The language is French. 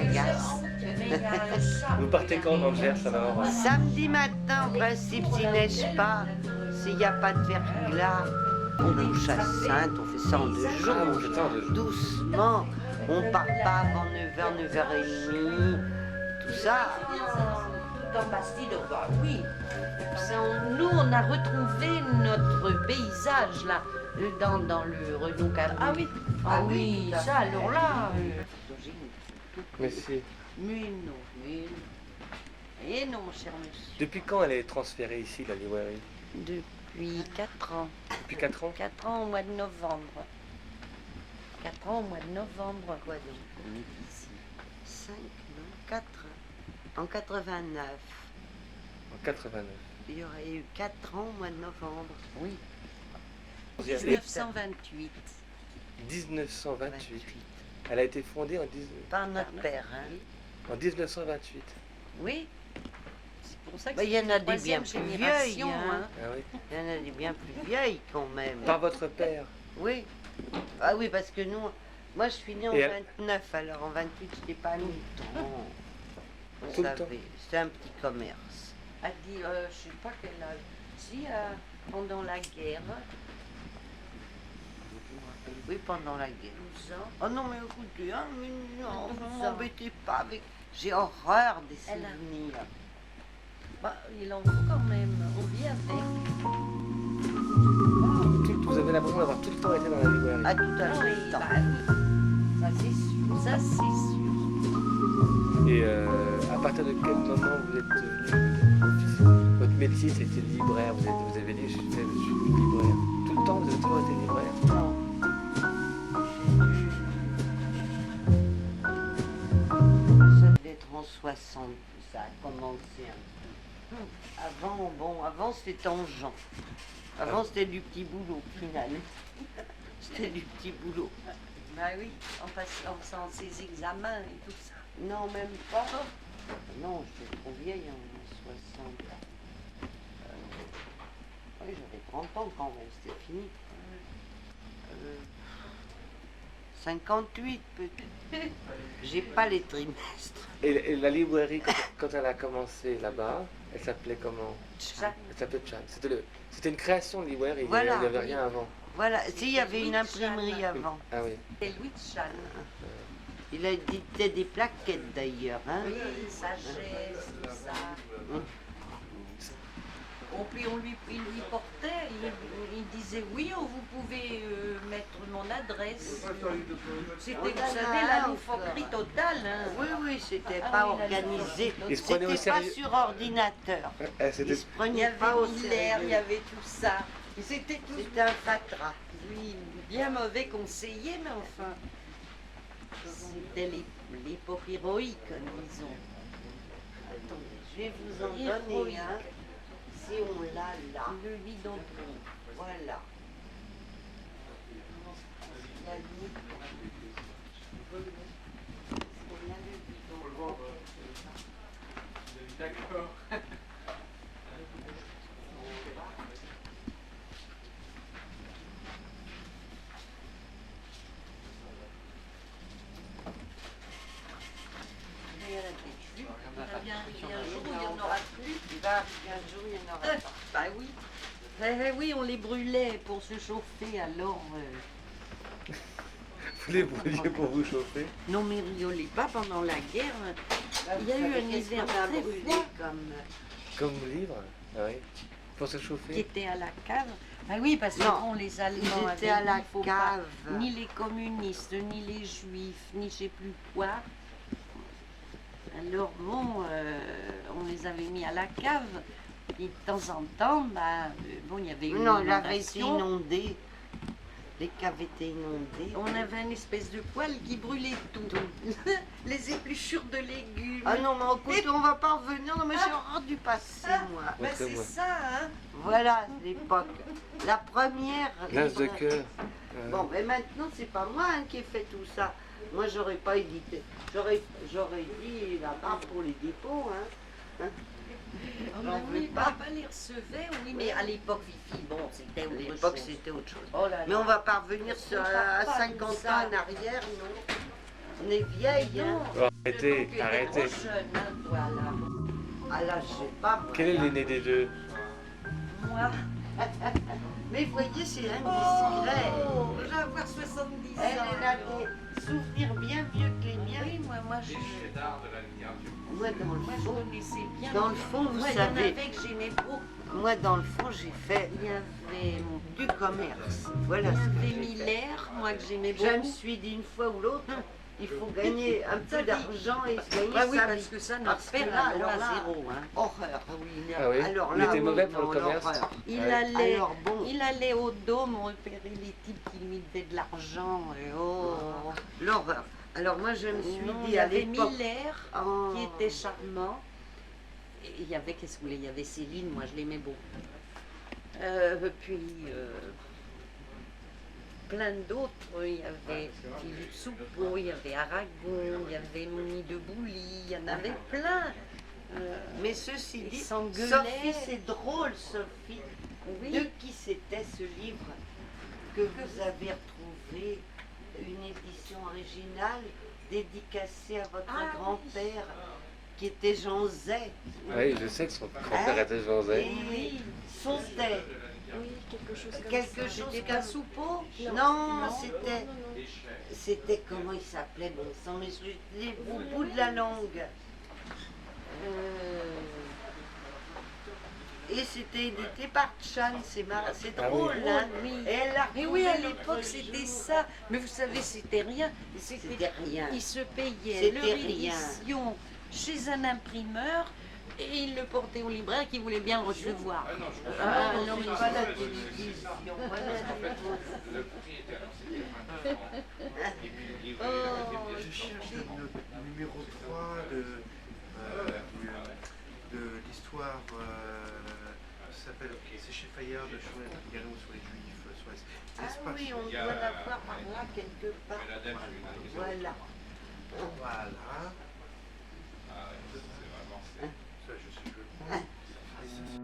agace. Vous partez quand dans le Gers alors? Samedi matin, en principe, s'il neige pas, s'il n'y a pas de verglas, on couche à Sainte, on fait ça en 2 jours, Ah, vous faites ça en 2 jours. doucement. On part pas avant 9h, 9h30, tout ça. Dans Bastide, bah oui. Nous, on a retrouvé notre paysage là, dans le Renault 4. Ah oui, ah oui, ça alors là. Mais si. Mais non, mais non. Et non, mon cher monsieur. Depuis quand elle est transférée ici, la librairie? Depuis 4 ans. Depuis 4 ans? 4 ans au mois de novembre. 4 ans au mois de novembre. Quoi donc? On est ici. 5, non, 4. En 89. En 89. Il y aurait eu 4 ans au mois de novembre. Oui. Et 1928. 1928. Elle a été fondée en, Par notre père, hein. en 1928. Oui. C'est pour ça que Bah, il y en a des bien troisième plus génération, vieilles, hein. Ah oui. Il y en a des bien plus vieilles quand même. Par votre père. Oui. Ah oui, parce que nous, moi je suis née en Et elle- 29, alors en 28 je n'étais pas née. Vous Tout le temps. savez, c'est un petit commerce. Elle dit, je sais pas quel âge. Si, pendant la guerre, Oui, pendant la guerre. 12 ans, Oh non, mais écoutez, hein, mais non, Douze vous ans. m'embêtez pas avec. J'ai horreur des Elle a- souvenirs. bah, il en faut quand même. On vit avec. Vous avez l'impression d'avoir tout le temps été dans la librairie. À tout à Ah oui, l'heure. bah oui. Ça c'est sûr. Ça c'est sûr. Et à partir de quel moment vous êtes devenu votre métier, c'était libraire. Vous avez dit, je suis libraire. Tout le temps, vous avez toujours été libraire. Non. Ça devait être en 60 que ça a commencé un peu. Avant, bon, avant c'était tangent. Avant c'était du petit boulot, finalement. C'était du petit boulot. Bah oui, en faisant ses examens et tout ça. Non, même pas. Non, j'étais trop vieille en 60. Oui, j'avais 30 ans quand même, c'était fini. 58 peut-être. J'ai pas les trimestres. Et la librairie, quand elle a commencé là-bas, elle s'appelait comment? Ça, Elle s'appelait Chan. C'était une création de librairie, Voilà. il n'y avait rien avant. Voilà, si, il y avait une Louis imprimerie Chan. avant. Ah oui. c'est Louis de Chan. Il a édité des plaquettes d'ailleurs. Hein. Oui, sagesse, tout ça. Hum. Oh, puis il lui portait, il disait oui, oh, vous pouvez mettre mon adresse. C'était, vous savez, la loufoquerie totale. Hein. Oui, oui, c'était Ah pas oui, la organisé. Il se prenait au C'était pas sérieux. sur ordinateur. C'était Il se Il y prenait pas avait au Miller, il y sérieux. avait tout ça. Et c'était tout C'était un fatras. lui, bien mauvais conseiller, mais enfin, c'était l'époque héroïque, disons. Attendez, je vais vous en Héroïque. donner un. Si on l'a là. Le bidon de l'eau. Voilà. La nuit. On a le bidon. D'accord. Il y en a peut-être plus. Il y a un jour où il n'y en aura plus. Il va arriver un jour, il y en aura pas. Bah oui. Oui, on les brûlait pour se chauffer, alors... Vous les brûliez pour vous chauffer. Non, mais riolez pas pendant la guerre. Il y a eu un hiver très froid Comme livre. Ah oui. Pour se qui chauffer. était à la cave. Ah oui, parce que Non, bon, les Allemands ils étaient avaient à la dit, faut pas- cave. ni les communistes, ni les juifs, ni je sais plus quoi. Alors bon, on les avait mis à la cave. Et de temps en temps, bon, il y avait une Non, il avait été inondation. inondé. Les caves étaient inondées. On avait une espèce de poêle qui brûlait tout. Les épluchures de légumes. Ah non, mais écoute, on va pas revenir. Non, mais j'ai horreur du passé, moi. Ben, c'est Montrez-moi. ça, hein. Voilà l'époque. La première. L'as de librairie. cœur. Bon, mais maintenant, c'est pas moi hein, qui ai fait tout ça. Moi, j'aurais pas édité. J'aurais dit là-bas pour les dépôts. Hein. Oh, J'en mais veux oui, pas. papa les recevait, oui, mais à l'époque, Fifi, bon, c'était À autre l'époque, chose. c'était autre chose. Oh là Mais là. on va pas revenir On à parle pas 50 de ans ça. en arrière, non. On est vieille, hein. Oh, arrêtez, Tu es arrêtez. trop jeune, hein, toi, là. Ah là, je sais pas. moi, Quel est là. l'aîné des deux? Moi, Mais vous voyez, c'est indiscret. oh, je vais avoir 70 ans. Elle a des souvenirs bien mieux que les miens. Oui, moi, je Moi, dans le fond, connaissais bien. dans le fond, vous Moi, il y en savez, avait que j'aimais beaucoup. moi, dans le fond, j'ai fait Il y avait du commerce. Voilà Il y ce que avait j'ai fait. Miller, moi que j'aimais Je me beaucoup. suis dit une fois ou l'autre, il faut gagner un peu d'argent et se gagner Ah oui, sa parce vie. que ça, Parce notre que père, là, alors alors là, là, zéro. Hein. Horreur, oui. Ah oui. Alors Il là, était oui, mauvais pour non, le commerce. l'horreur. Il, Ouais. allait, Alors bon. il allait au dôme repérer les types qui lui devaient de l'argent. Et oh. L'horreur. Alors moi, je me suis Non, il dit y à avait l'époque... Miller Oh. qui était charmant. Et il y avait, qu'est-ce que vous voulez, il y avait Céline, moi je l'aimais beaucoup. Puis plein d'autres, il y avait Philippe Soupeau, il y avait Aragon, il y avait Moni de Bouly, il y en avait plein. Mais ceci Ils dit, s'engueulaient. Sophie, c'est drôle, Sophie, Oui. de qui c'était ce livre que vous avez retrouvé, une édition originale dédicacée à votre Ah, grand-père, qui était Jean Zay. Oui, je sais que son grand-père Hein? était José. Et son thé. Oui, quelque chose comme Quelque ça. chose C'était comme- pas Soupeau? Non, c'était comment il s'appelait, bon sang, mais je l'ai au bout de la langue. Et c'était édité par Chan, c'est Ah oui. drôle, hein. Oui. Et elle l'a Mais oui, à retrouvé l'époque l'autre c'était jour. ça. Mais vous savez, c'était rien. C'était rien. Ils se payaient C'était leur rien. édition chez un imprimeur et ils le portaient au libraire qui voulait bien le recevoir. Ah, alors, non, il c'est pas la télévision. Voilà. Je cherche le numéro 3 de l'histoire, ça s'appelle, c'est chez Fayard de Gallo sur les Juifs, sur Ah l'espace. oui, on doit l'avoir par là quelque part. Voilà. Voilà. Ça, je suis